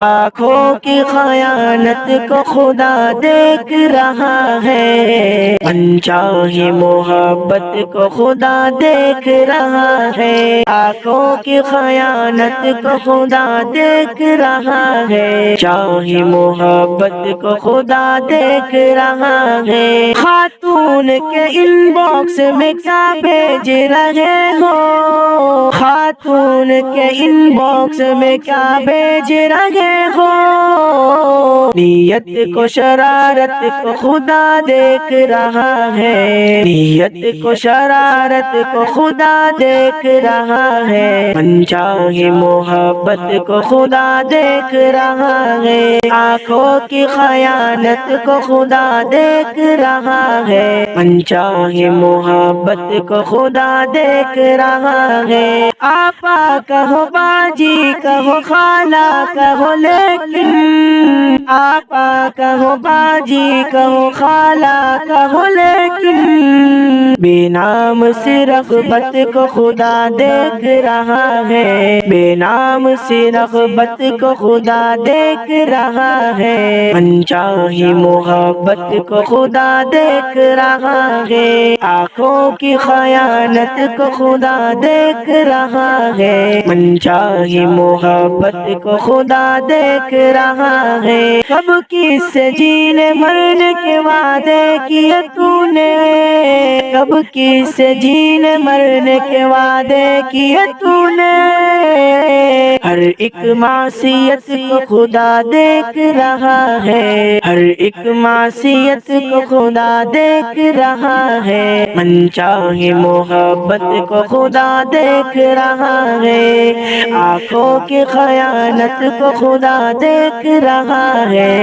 آنکھوں کی خیانت کو خدا دیکھ رہا ہے، انچاہی محبت کو خدا دیکھ رہا ہے، آنکھوں کی خیانت کو خدا دیکھ رہا ہے، چاہی محبت کو خدا دیکھ رہا ہے۔ خاتون کے ان باکس میں کیا بھیج رہے ہو، خاتون کے ان باکس میں کیا بھیج رہے ہو، نیت کو شرارت کو خدا دیکھ رہا ہے، نیت کو شرارت کو خدا دیکھ رہا ہے، انچاہی محبت کو خدا دیکھ رہا ہے، آنکھوں کی خیانت کو خدا دیکھ رہا ہے، انچاہی محبت کو خدا دیکھ رہا ہے۔ آپا کہو باجی کہو خالہ کہو لیکن، آپا کہو باجی کہو خالہ کہو لیکن، بے نام سی رغبت کو خدا دیکھ رہا ہے، بے نام سی رغبت کو خدا دیکھ رہا ہے، انچاہی محبت کو خدا دیکھ رہا ہے، آنکھوں کی خیانت کو خدا دیکھ رہا ہے، انچاہی محبت کو خدا دیکھ رہا ہے۔ کب کس سے جینے مرنے کے وعدے کیے تو نے، کب کس سے جینے مرنے کے وعدے کیے تو نے، ہر ایک معصیت کو خدا دیکھ رہا ہے، ہر ایک معصیت کو خدا دیکھ رہا ہے، انچاہی محبت کو خدا دیکھ رہا ہے، آنکھوں کی خیانت کو خدا دیکھ رہا ہے،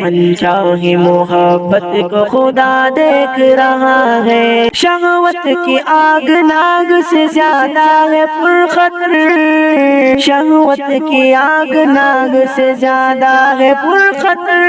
انچاہی محبت کو خدا دیکھ رہا ہے۔ شہوت کی آگ ناگ سے زیادہ ہے پرخطر، شہوت کی آگ ناگ سے زیادہ ہے پرخطر،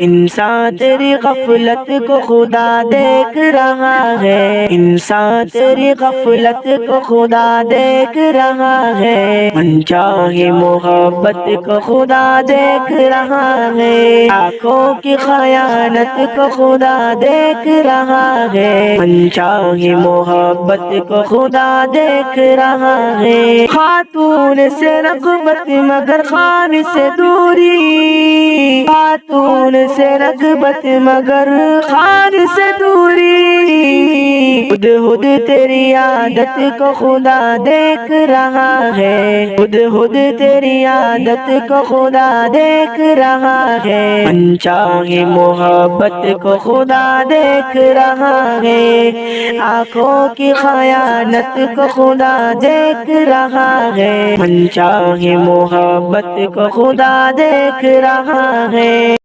انسان تیری غفلت کو خدا دیکھ رہا ہے، انسان تیری غفلت کو خدا دیکھ رہا ہے، انچاہی محبت کو خدا دیکھ رہا ہے، آنکھوں کی خیانت کو خدا دیکھ رہا ہے، انچاہی محبت کو خدا دیکھ رہا ہے۔ خاتون سے رغبت مگر خان سے دوری، خاتون سے رغبت مگر خان سے دوری، ہد ہد تیری عادت کو خدا دیکھ رہا ہے، ہد ہد تیری عادت کو خدا دیکھ رہا ہے، انچاہی محبت کو خدا دیکھ رہا ہے، آنکھوں کی خیانت کو خدا دیکھ رہا ہے، انچاہی محبت کو خدا دیکھ رہا ہے۔